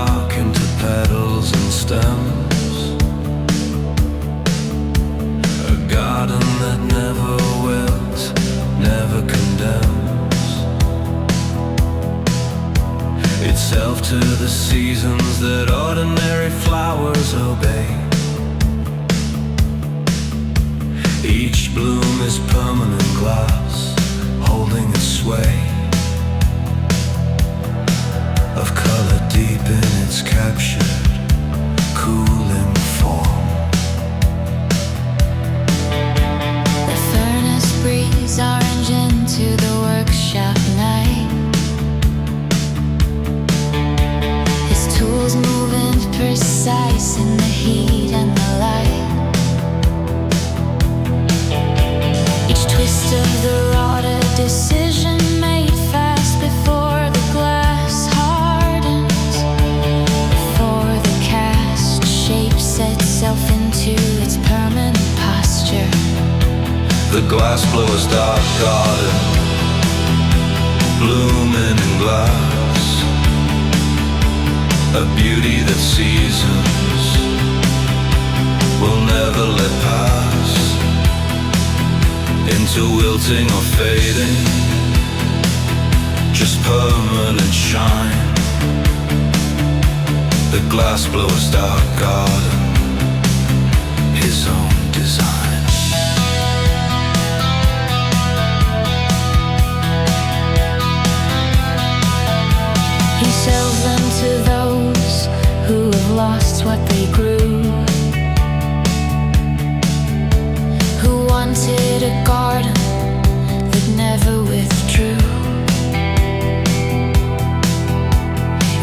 bark into petals and stems. A garden that never wilts, never condemns itself to the seasons that ordinary flowers obey. Each bloom is permanent glass, holding its sway of color deep in its captured, cooling form. The furnace breathes orange into the workshop night. His tools moving precise in the heat and the light. Each twist of the rod, a decision made fast before the glass hardens, before the cast shapes itself into its permanent posture. The glassblower's dark garden, blooming in glass, a beauty that seasons will never let pass into wilting or fading, just permanent shine. The glassblower's dark garden, his own design. He sells them to those who have lost what they grew, who wanted a garden that never withdrew.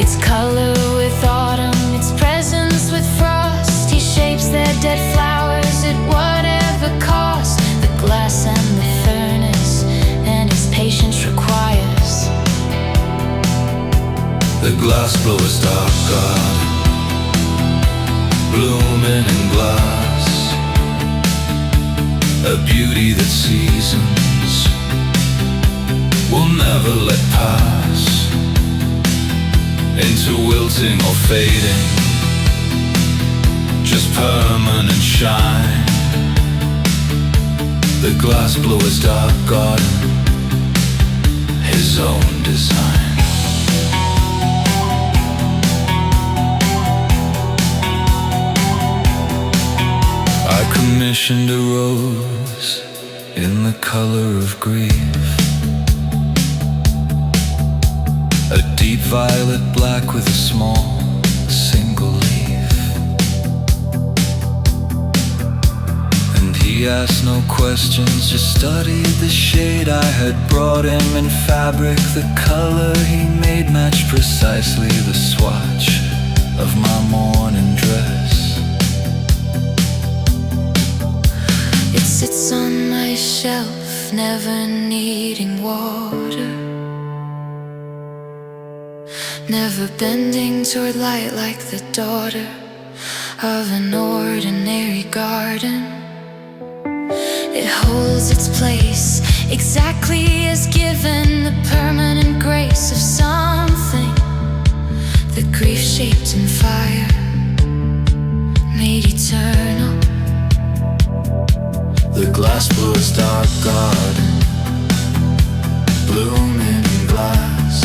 Its color with autumn, its presence with frost. He shapes their dead flowers at whatever cost. The glass and the furnace, and his patience requires. The glassblower's dark garden, blooming in glass, a beauty that seasons will never let pass into wilting or fading, just permanent shine. The glassblower's dark garden, his own design. I commissioned a rose in the color of grief, a deep violet black with a small single leaf. And he asked no questions, just studied the shade I had brought him in fabric. The color he made matched precisely the swatch of my morning dress. It sits on my shelf, never needing water, never bending toward light like the daughter of an ordinary garden. It holds its place exactly as given, the permanent grace of something that grief shaped in fire made eternal. The glassblower's dark garden, blooming in glass,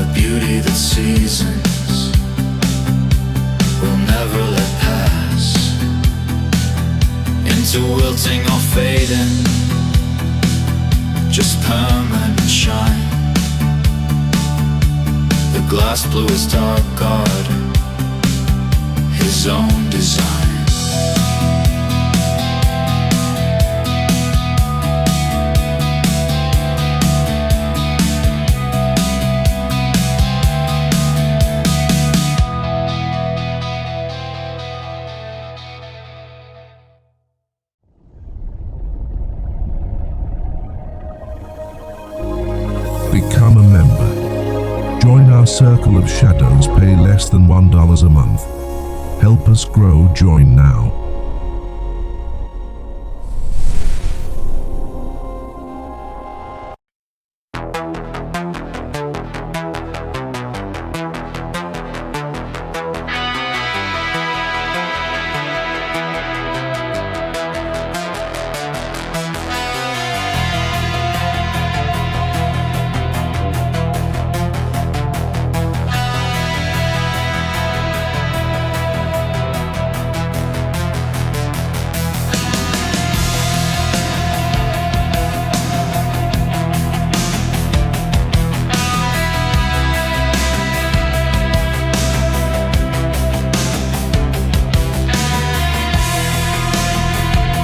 a beauty that seasons will never let pass into wilting or fading, just permanent shine. The glassblower's dark garden, his own design. Become a member. Join our circle of shadows, pay less than $1 a month. Help us grow, join now.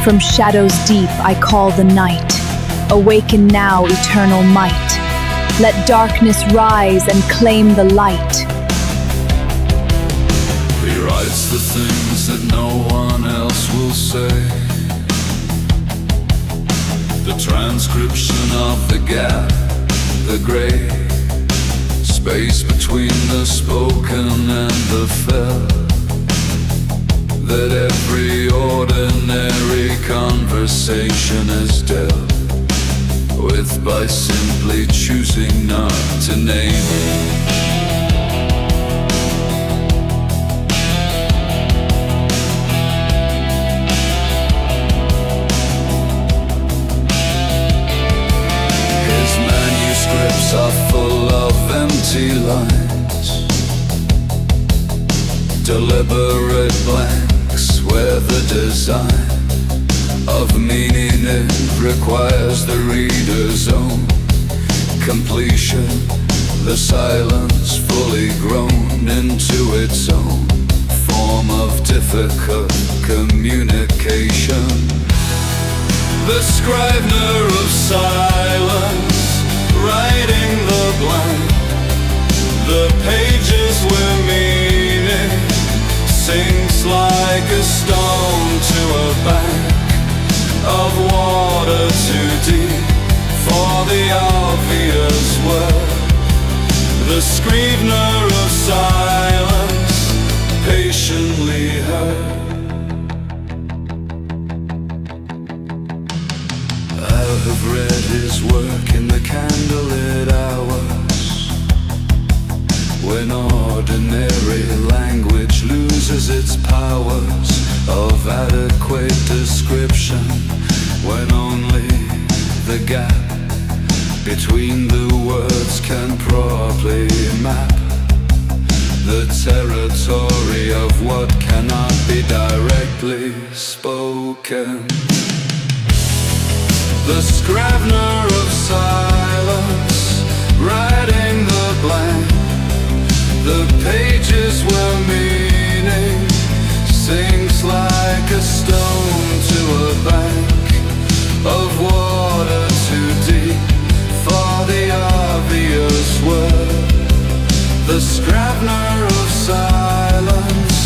From shadows deep I call the night. Awaken now, eternal might. Let darkness rise and claim the light. He writes the things that no one else will say. The transcription of the gap, the gray space between the spoken and the felt, that every ordinary conversation is dealt with by simply choosing not to name it. His manuscripts are full of empty lines, deliberate blanks where the design of meaning it requires the reader's own completion. The silence fully grown into its own form of difficult communication. The scrivener of silence, writing the blank, the pages where meaning sinks like a stone to a bank of water too deep for the obvious word. The scrivener of silence patiently heard. I have read his work in the candlelit hours, when ordinary language loses its powers of adequate description, when only the gap between the words can properly map the territory of what cannot be directly spoken. The scrivener of silence, writing the blank, the pages where meaning sinks like a stone to a bank of water too deep for the obvious word. The scrivener of silence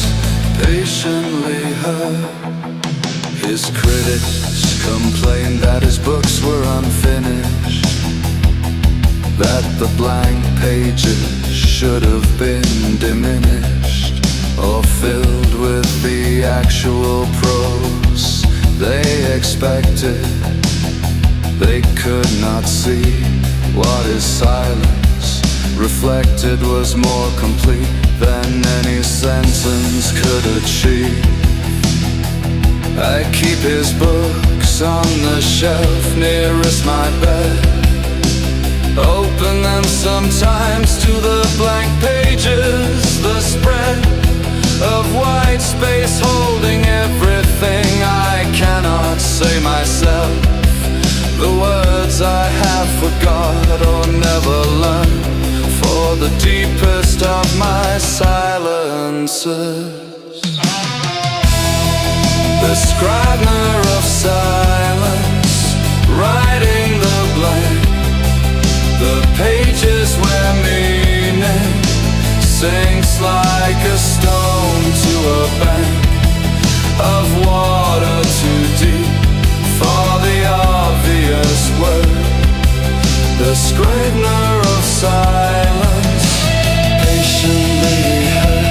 patiently heard. His critics complained that his books were unfinished, that the blank pages should have been diminished or filled with the actual prose they expected. They could not see what his silence reflected was more complete than any sentence could achieve. I keep his books on the shelf nearest my bed, open them sometimes to the blank pages, the spread of white space holding everything I cannot say myself, the words I have forgot or never learned, for the deepest of my silences. The scrivener of silence, writing the blank, the pages where meaning sinks like a stone to a bank of water too deep for the obvious word. The scrivener of silence patiently heard.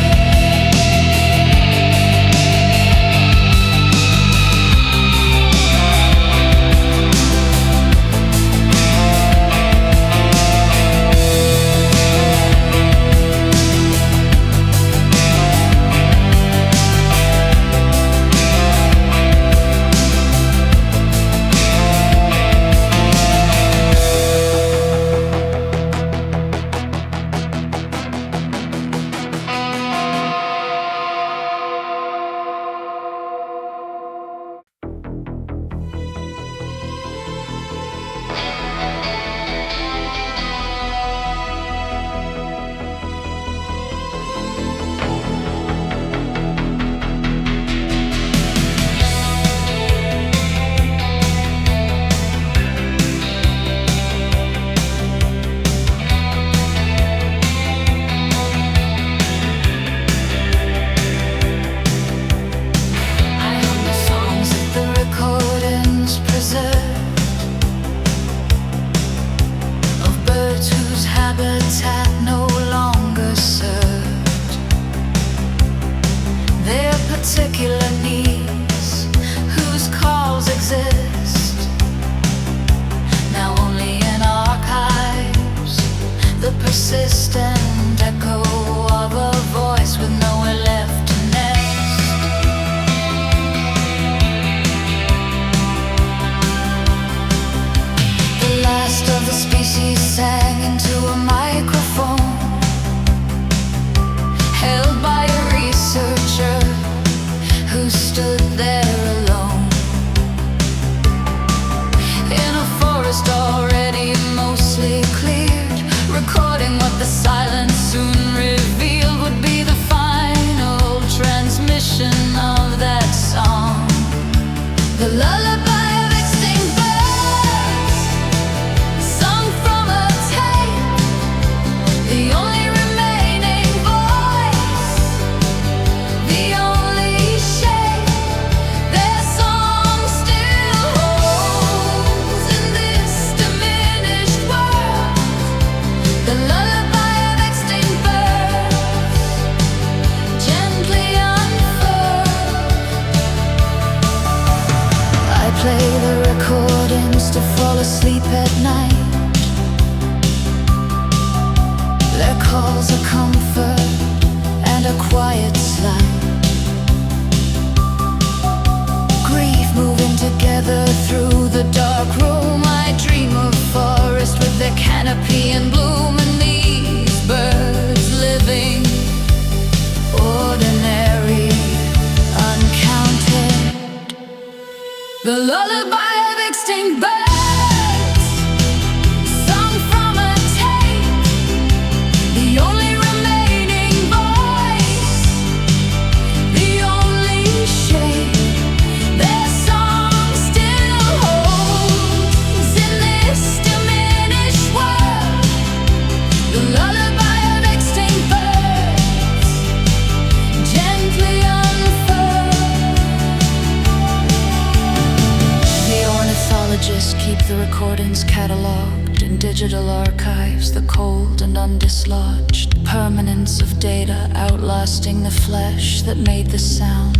digital archives, the cold and undislodged permanence of data outlasting the flesh that made the sound.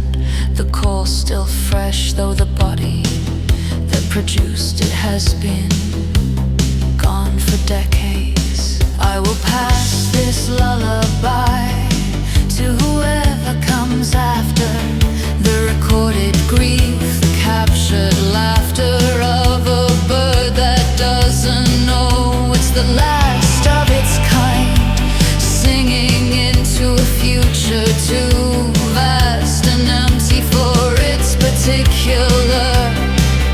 The coal still fresh, though the body that produced it has been gone for decades. I will pass this lullaby to whoever comes after. The recorded grief, the captured laughter of a bird that doesn't know it's the last of its kind, singing into a future too vast and empty for its particular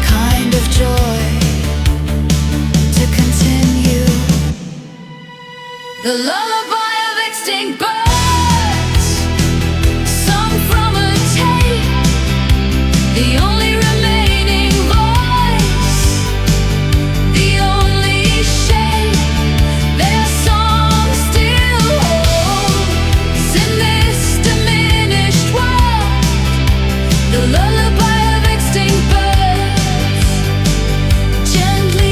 kind of joy to continue. The lullaby of extinct birds, sung from a tape, the only remaining voice, the only shape their song still holds in this diminished world. The lullaby of extinct birds gently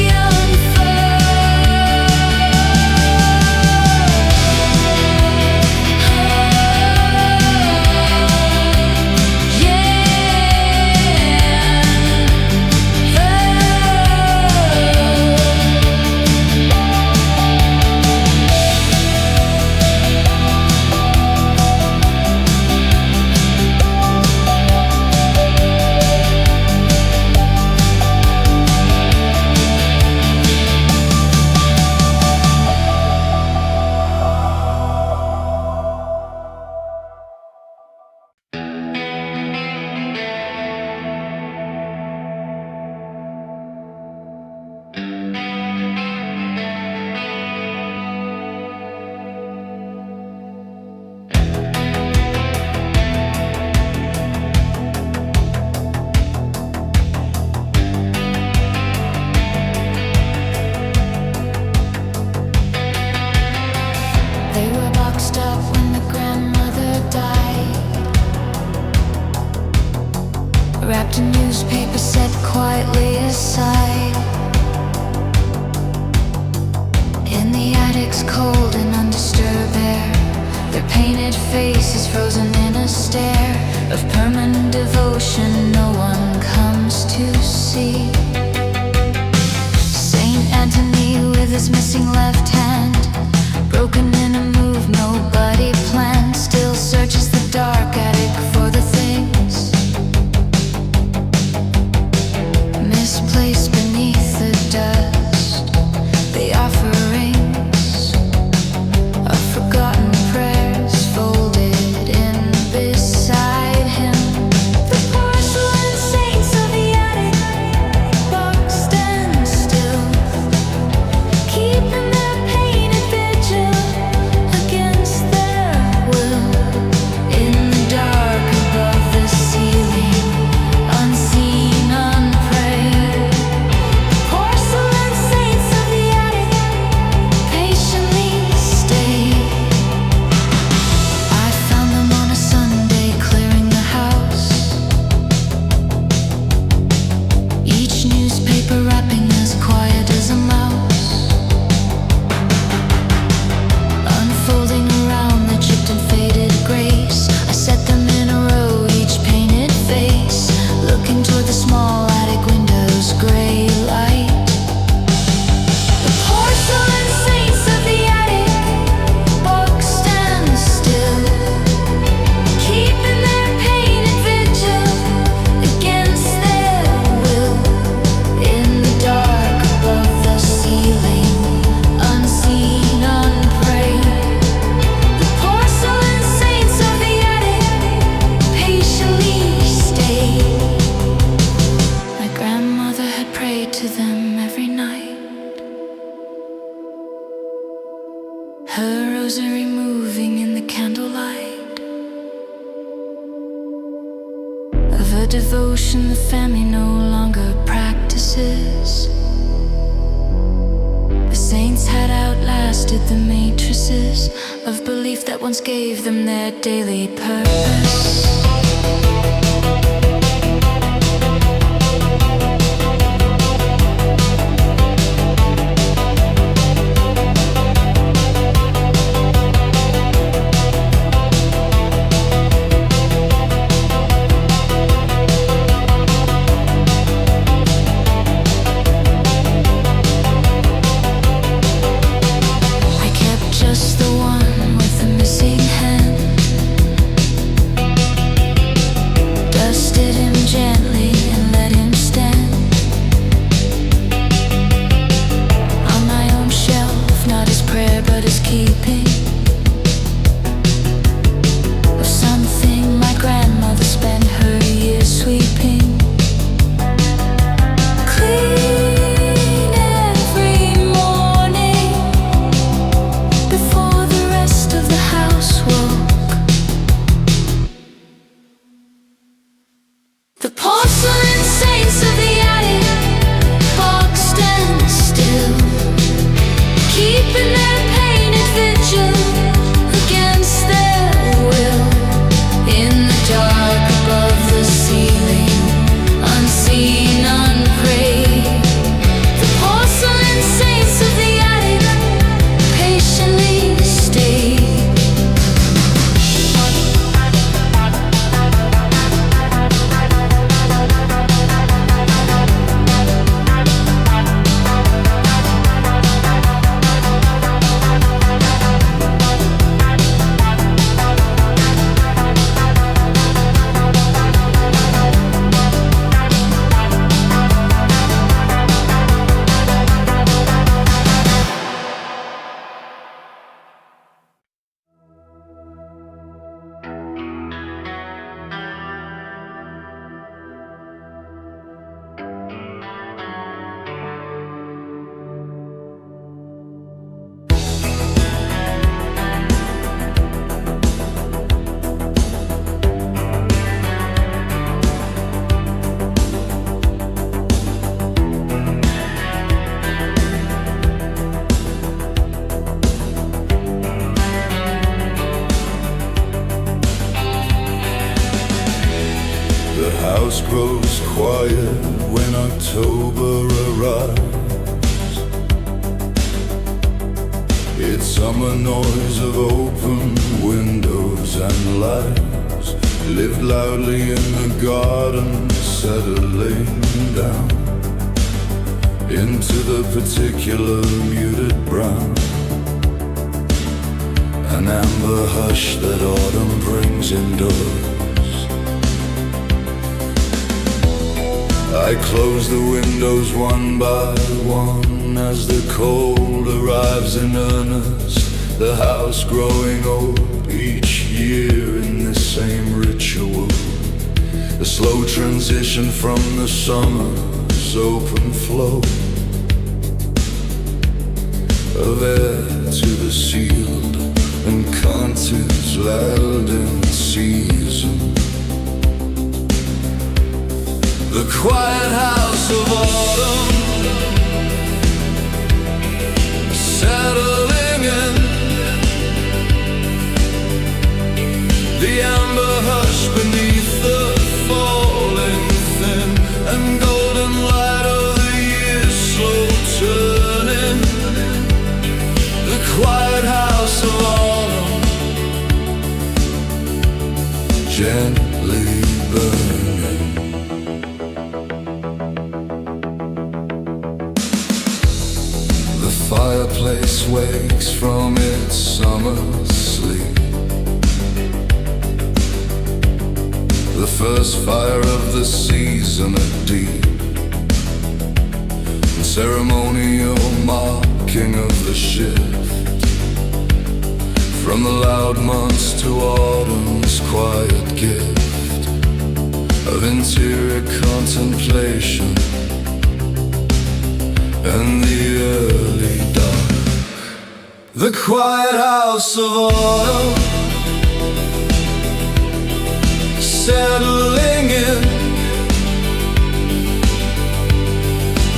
wrapped in newspaper set quietly aside. In the attic's cold and undisturbed air, their painted faces frozen in a stare of permanent devotion no one comes to see. Saint Anthony with his missing left hand, broken in a move nobody planned, still searches the dark attic for the things misplaced beneath the dust. The offerings of forgotten prayers folded in beside him. The porcelain saints of the attic boxed and still, keeping their painted vigil against their will. In the dark above the ceiling, unseen, unprayed, porcelain saints of the attic patiently stay. I found them on a Sunday clearing the house, each newspaper wrapping as quiet as a mouse, unfolding around the chipped and faded grace. I set them in a row, each painted face, looking toward the small attic window's gray light. The porcelain saints of the attic boxed and still, keeping their painted vigil against their will. In the dark above the ceiling, unseen, unprayed, the porcelain saints of the attic patiently stayed. My grandmother had prayed to them every night, her rosary moving in the candlelight, of a devotion the family no longer practices. The saints had outlasted the matrices of belief that once gave them their daily purpose. house grows quiet when October arrives. It's summer noise of open windows and lights, lived loudly in the garden, settling down into the particular muted brown, an amber hush that autumn brings indoors. I close the windows one by one as the cold arrives in earnest, the house growing old each year in the same ritual, the slow transition from the summer's open flow of air to the sealed and concerts loud in season. The quiet house of autumn, settling in the amber hush beneath the falling thin and golden light of the year slow turning. The quiet house of autumn, gently burning. The fireplace wakes from its summer sleep, the first fire of the season, a deep and ceremonial marking of the shift from the loud months to autumn's quiet gift of interior contemplation and the early dark. The quiet house of autumn, settling in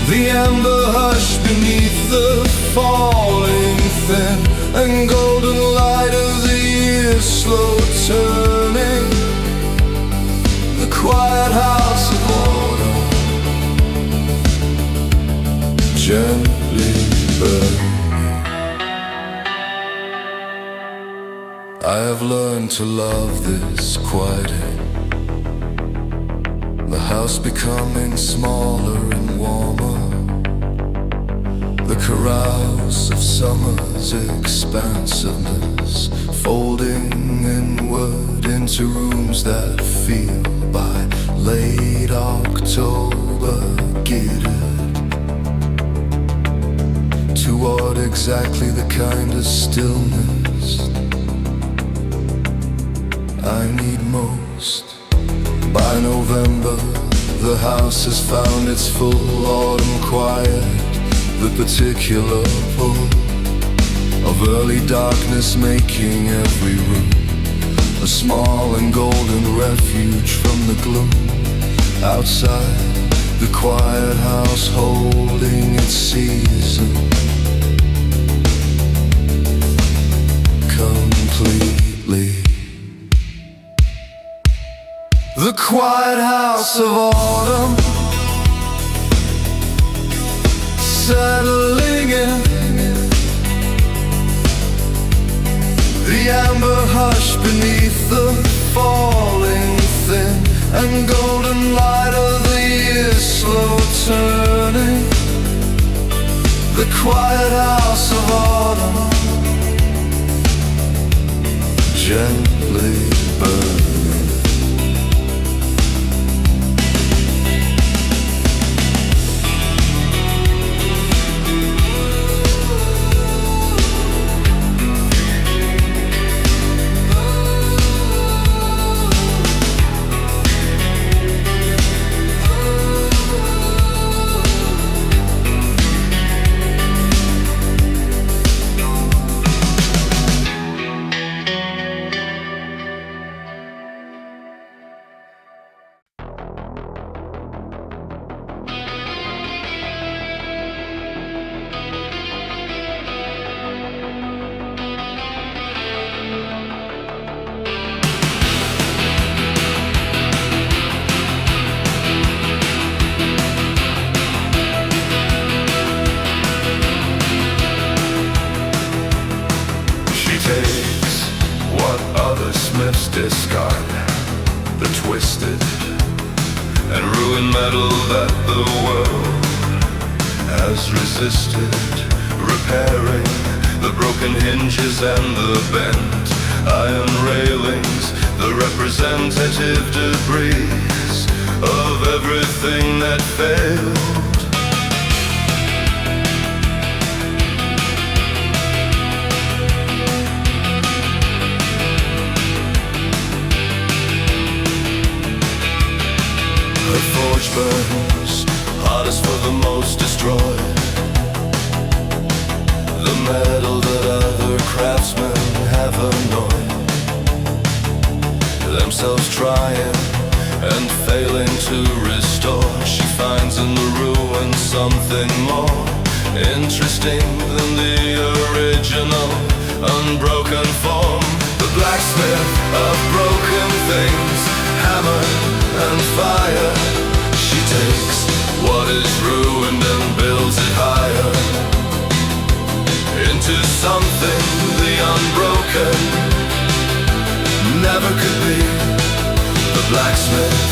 the amber hush beneath the falling thin and golden light of the year slow turning. The quiet house of autumn, gently burning. I have learned to love this quieting, the house becoming smaller and warmer, the carouse of summer's expansiveness, folding inward into rooms that feel by late October geared toward exactly the kind of stillness I need most. By November, the house has found its full autumn quiet, the particular pull of early darkness making every room a small and golden refuge from the gloom. Outside, the quiet house holding its season completely. The quiet house of autumn, settling in the amber hush beneath the falling thin and golden light of the year slow turning. The quiet house of autumn, gently burning. blacksmiths discard the twisted and ruined metal that the world has resisted, repairing the broken hinges and the bent iron railings, the representative debris of everything that failed. Her forge burns hardest for the most destroyed, the metal that other craftsmen have annoyed, themselves trying and failing to restore. She finds in the ruin something more interesting than the original unbroken form. The blacksmith of broken things, hammer and fire. She takes what is ruined and builds it higher into something the unbroken never could be. The blacksmith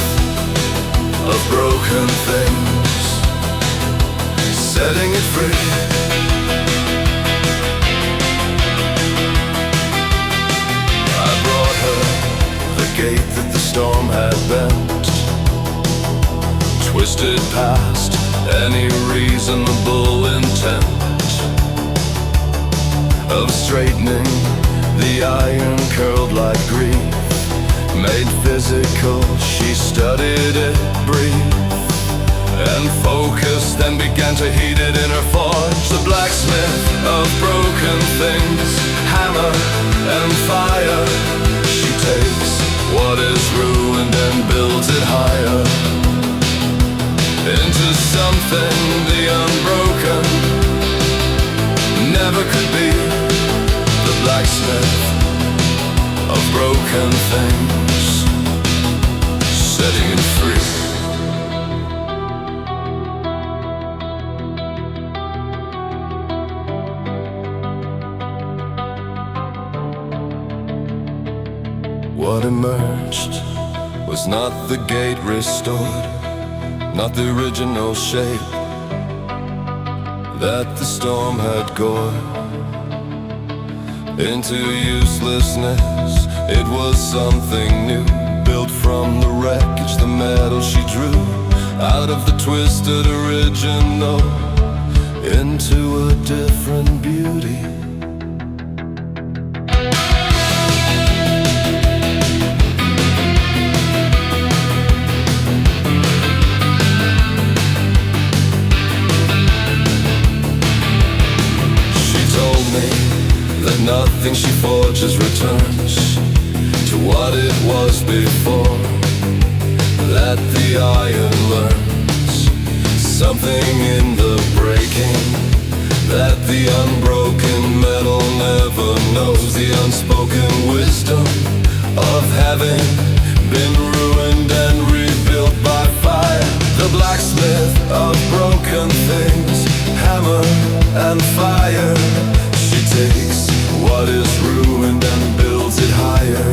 of broken things, setting it free. I brought her the gate that the storm had bent, twisted past any reasonable intent of straightening the iron curled like grief. Made physical, she studied it brief and focused, then began to heat it in her forge. The blacksmith of broken things, hammer and fire. She takes what is ruined and builds it higher into something the unbroken never could be. The blacksmith of broken things, setting it free. What emerged was not the gate restored, not the original shape that the storm had gored into uselessness. It was something new, built from the wreckage, the metal she drew out of the twisted original into a different beauty. Nothing she forges returns to what it was before, that the iron learns something in the breaking that the unbroken metal never knows. The unspoken wisdom of having been ruined and rebuilt by fire. The blacksmith of broken things, hammer and fire. She takes what is ruined and builds it higher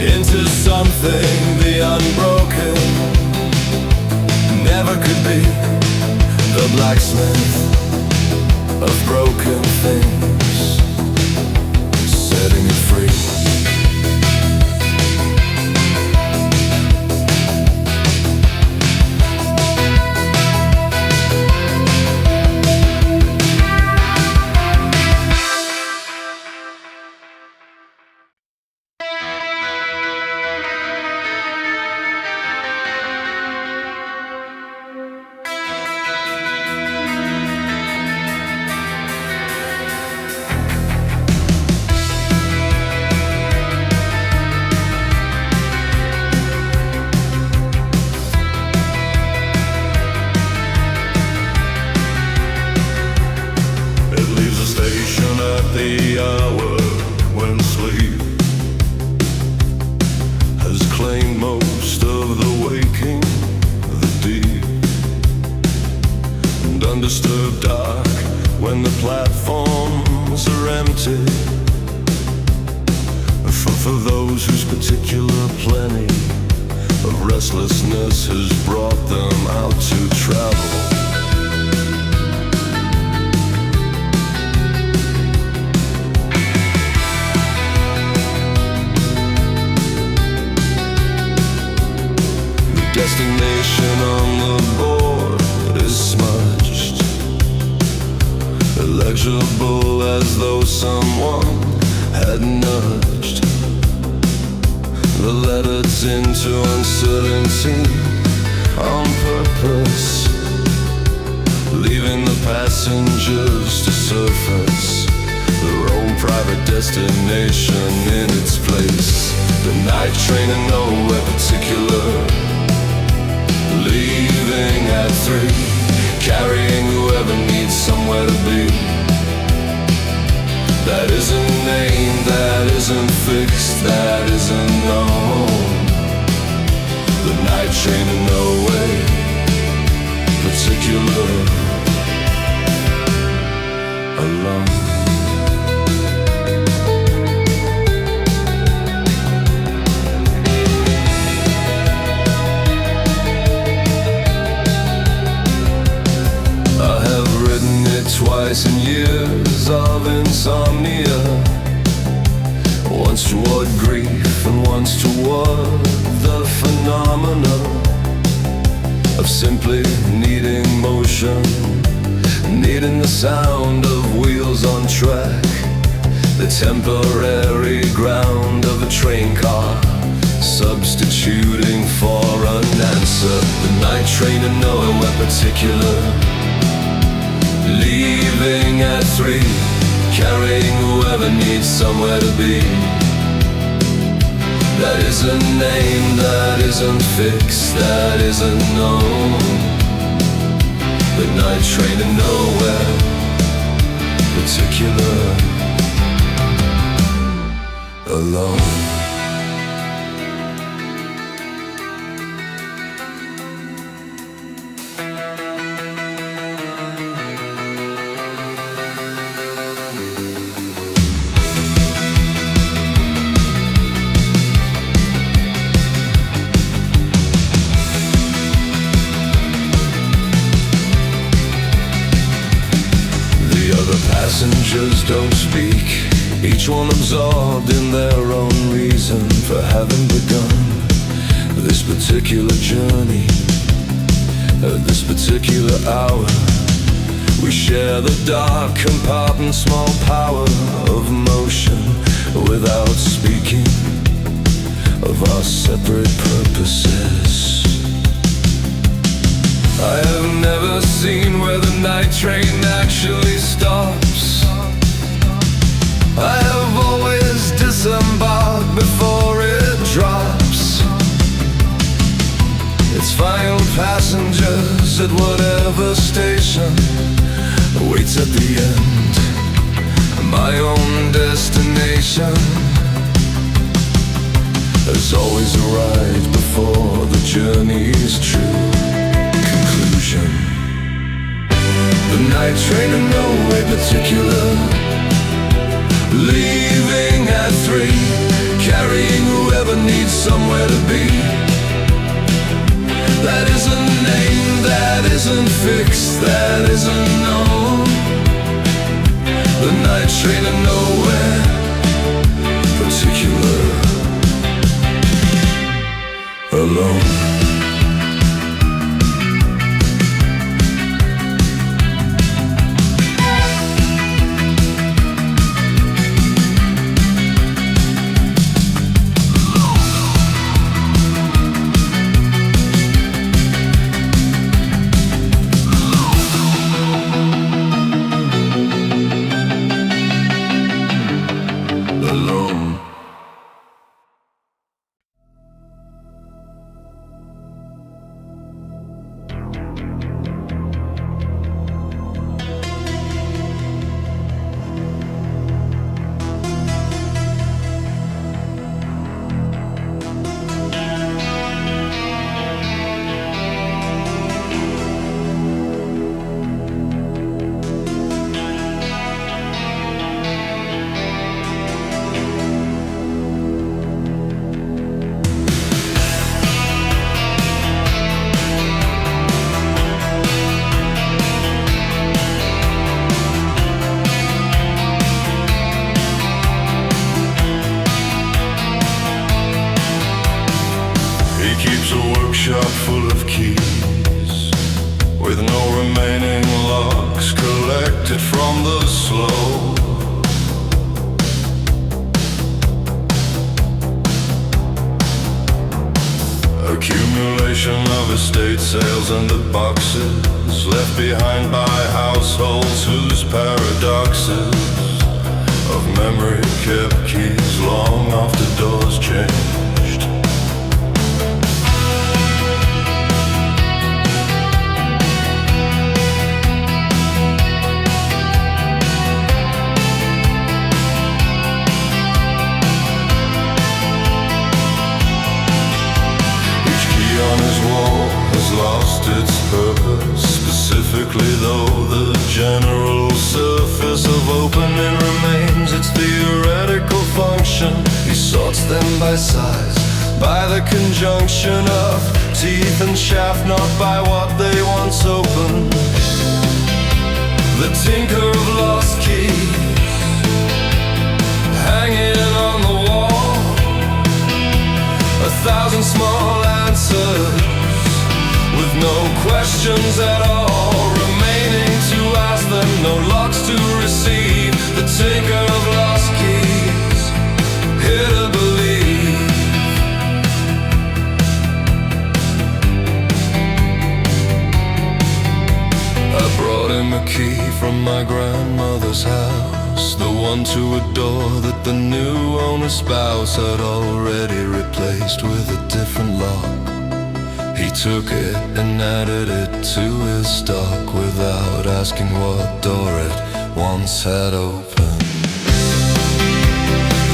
into something the unbroken never could be. The blacksmith of broken things, setting it free. For those whose particular plenty of restlessness has brought them out to travel. The destination on the board is smudged, illegible as though someone had nudged the letters into uncertainty on purpose, leaving the passengers to surface their own private destination in its place. The night train to nowhere particular, leaving at 3, carrying whoever needs somewhere to be. That isn't named, that isn't fixed, that isn't known. The night train in no way particular, alone. I have written it twice in years of insomnia, once toward grief and once toward the phenomena of simply needing motion, needing the sound of wheels on track, the temporary ground of a train car, substituting for an answer. The night train to nowhere particular, leaving at 3, carrying whoever needs somewhere to be. That isn't named, that isn't fixed, that isn't known. The night train to nowhere particular, alone. Passengers don't speak, each one absorbed in their own reason for having begun this particular journey, at this particular hour. We share the dark compartment, small power of motion, without speaking of our separate purposes. I have never seen where the night train actually stops. I have always disembarked before it drops its final passengers at whatever station waits at the end. My own destination has always arrived before the journey's true conclusion. The night train in no way particular, leaving at 3, carrying whoever needs somewhere to be. That isn't named, that isn't fixed, that isn't known. The night train in nowhere particular, alone. disconnected from the slow. Accumulation of estate sales and the boxes left behind by households whose paradoxes of memory kept keys long after doors changed. Lost its purpose, specifically though the general surface of opening remains its theoretical function. He sorts them by size, by the conjunction of teeth and shaft, not by what they once opened. The tinker of lost keys, hanging on the wall, 1,000 small answers with no questions at all remaining to ask them, no locks to receive. The tinker of lost keys, here to believe. I brought him a key from my grandmother's house, the one to a door that the new owner's spouse had already replaced with a different lock. He took it and added it to his stock without asking what door it once had opened.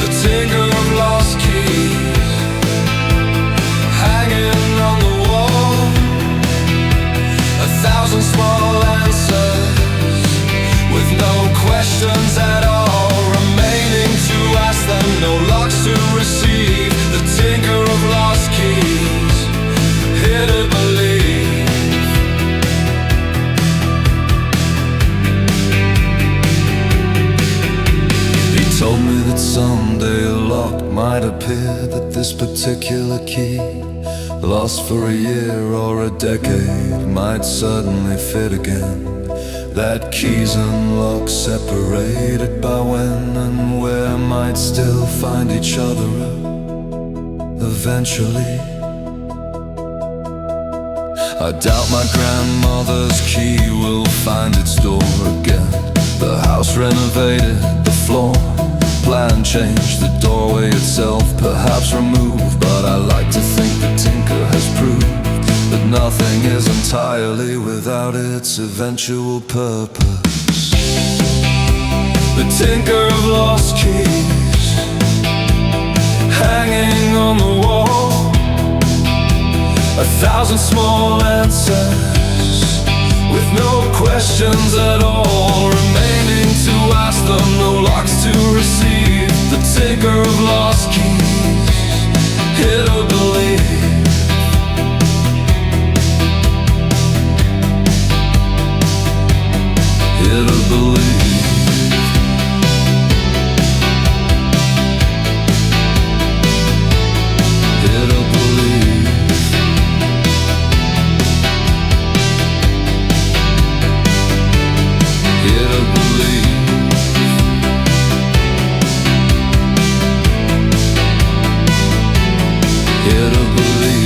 The tinker of lost keys, hanging on the wall, 1,000 small answers with no questions at all remaining to ask them, no locks to receive. The tinker of lost keys, here to believe. He told me that someday a lock might appear, that this particular key, lost for a year or a decade, might suddenly fit again. That keys and locks separated by when and where might still find each other eventually. I doubt my grandmother's key will find its door again. The house renovated, the floor plan changed, the doorway itself perhaps removed, but I like to think the tinker has proved that nothing is entirely without its eventual purpose. The tinker of lost keys, hanging on the wall, 1,000 small answers with no questions at all remaining to ask them, no locks to receive. The tinker of lost keys, here to believe. Here to believe. Here to believe. Here to believe. Here to believe.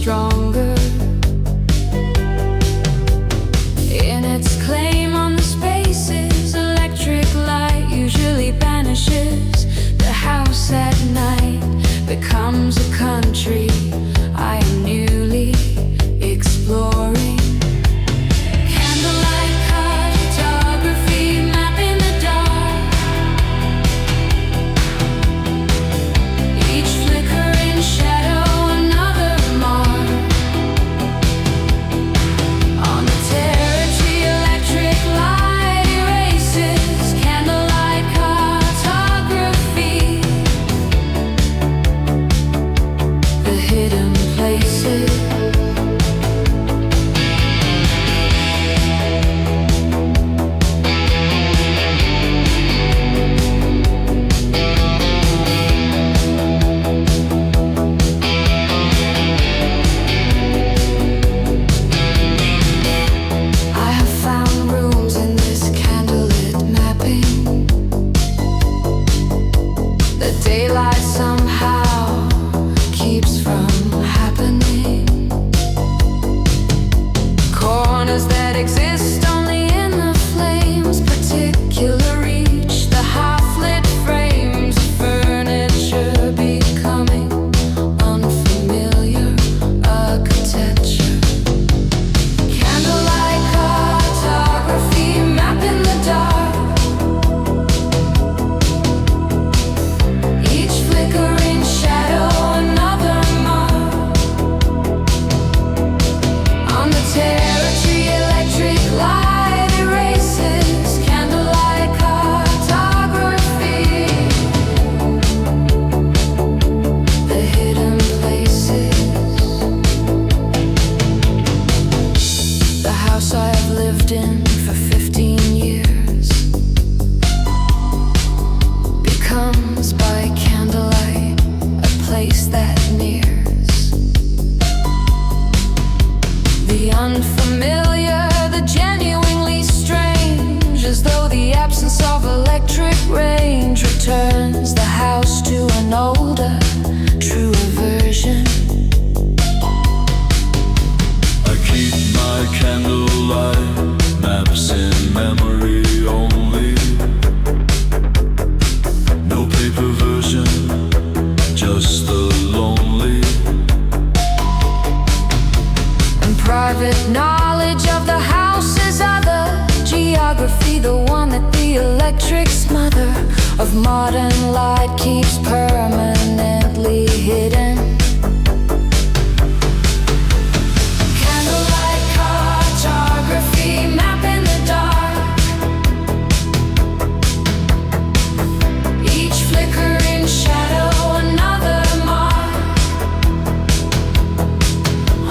stronger in its claim on the spaces. Electric light usually banishes the house at night, becomes a country I am newly exploring. Candlelight cartography, map in the dark. Each flickering shadow another mark. On the territory electric light erases. Candlelight cartography, the hidden places. I have found rooms in this candlelit mapping. The daylight somehow keeps from happening. Corners that exist only in the flames, particular reach, the half-lit frames of furniture becoming unfamiliar architecture. Candlelight cartography, map in the dark. Each flickering shadow another mark. On the territory electric light erases. Candlelight cartography, the hidden places. The house I have lived in for 15 years becomes by candlelight a place that nears the unfamiliar, the genuinely strange, as though the absence of electric range returns the house to an older, truer version. I keep my candlelight maps in memory only. No paper version, just the lonely. And private knowledge of the house is other. Geography, the one that the electric smother of modern light keeps permanently hidden. Candlelight cartography, map in the dark. Each flickering shadow another mark.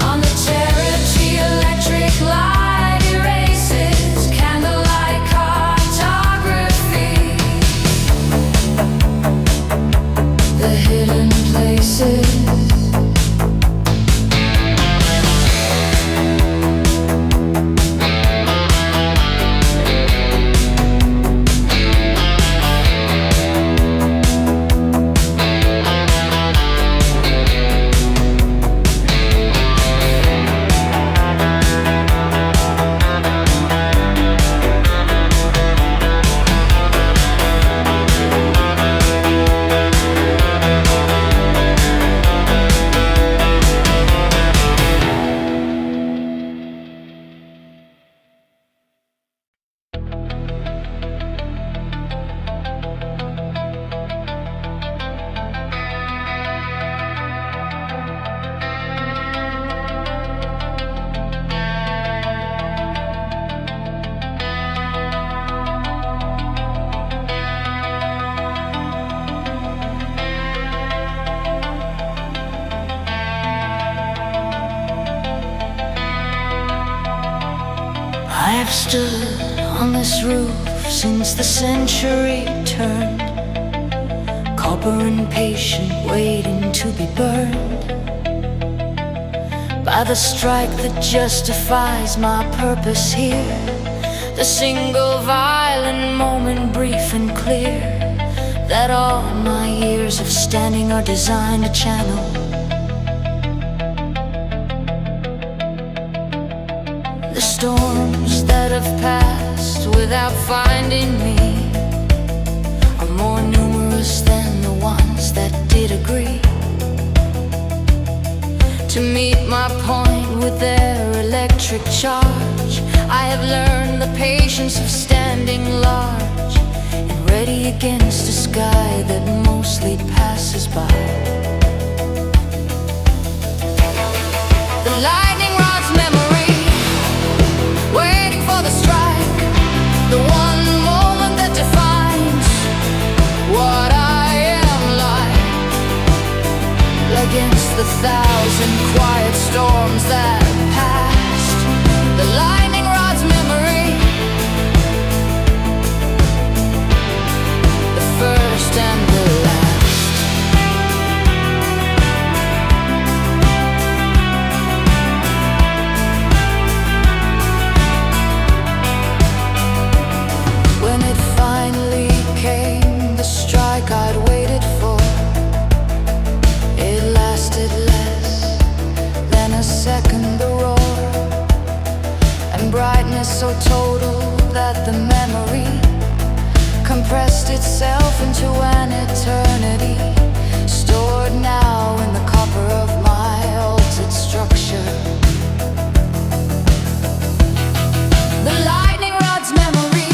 On the territory electric light erases. Candlelight cartography, the hidden places. I've stood on this roof since the century turned, copper impatient, waiting to be burned by the strike that justifies my purpose here. The single violent moment, brief and clear, that all my years of standing are designed to channel storms that have passed without finding me are more numerous than the ones that did agree to meet my point with their electric charge. I have learned the patience of standing large and ready against a sky that mostly passes by. The lightning rod's memory, waiting for the strike, the one moment that defines what I am like. Against the thousand quiet storms that passed, the lightning rod's memory, the first and the last. When it finally came, the strike I'd waited for, it lasted less than a second. The roar and brightness so total that the memory compressed itself into an eternity, stored now in the copper of my altered structure. The lightning rod's memory,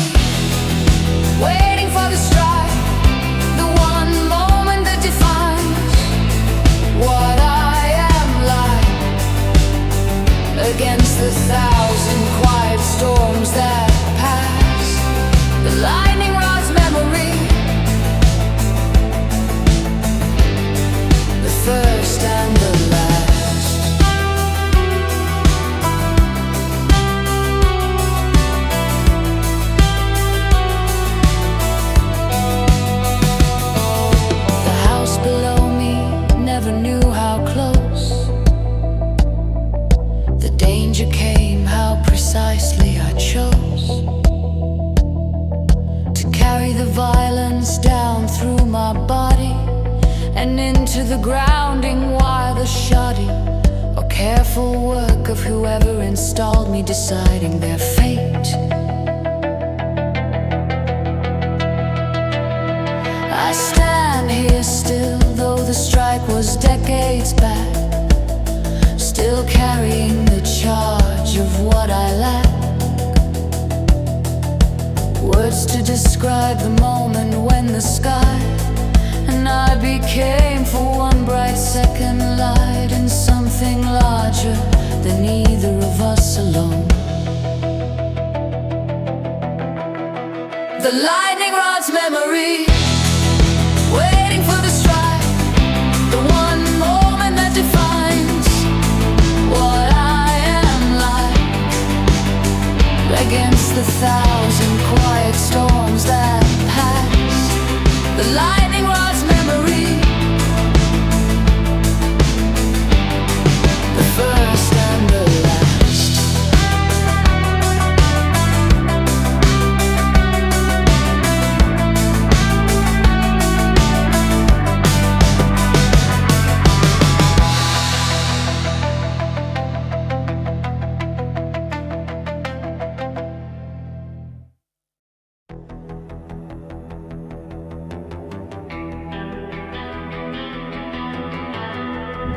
waiting for the strike, the one moment that defines what I am like. Against the thousand quiet storms that pass, the lightning rod's memory, the first and the last. The house below me never knew how close the danger came, how precisely I chose to carry the violence down through my body and into the grounding while the shoddy or careful work of whoever installed me deciding their fate. I stand here still, though the strike was decades back, still carrying the charge of what I lack. Words to describe the moment when the sky and I became for one bright second light in something larger than either of us alone. The lightning rod's memory, waiting for the strike, the one moment that defines what I am like. Against the thousand quiet storms that pass, the lightning rod's memory, the first and the last.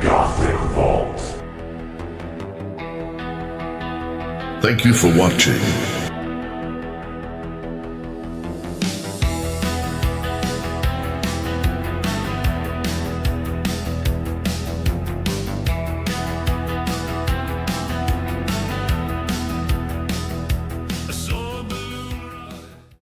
Gothic Vault. Thank you for watching.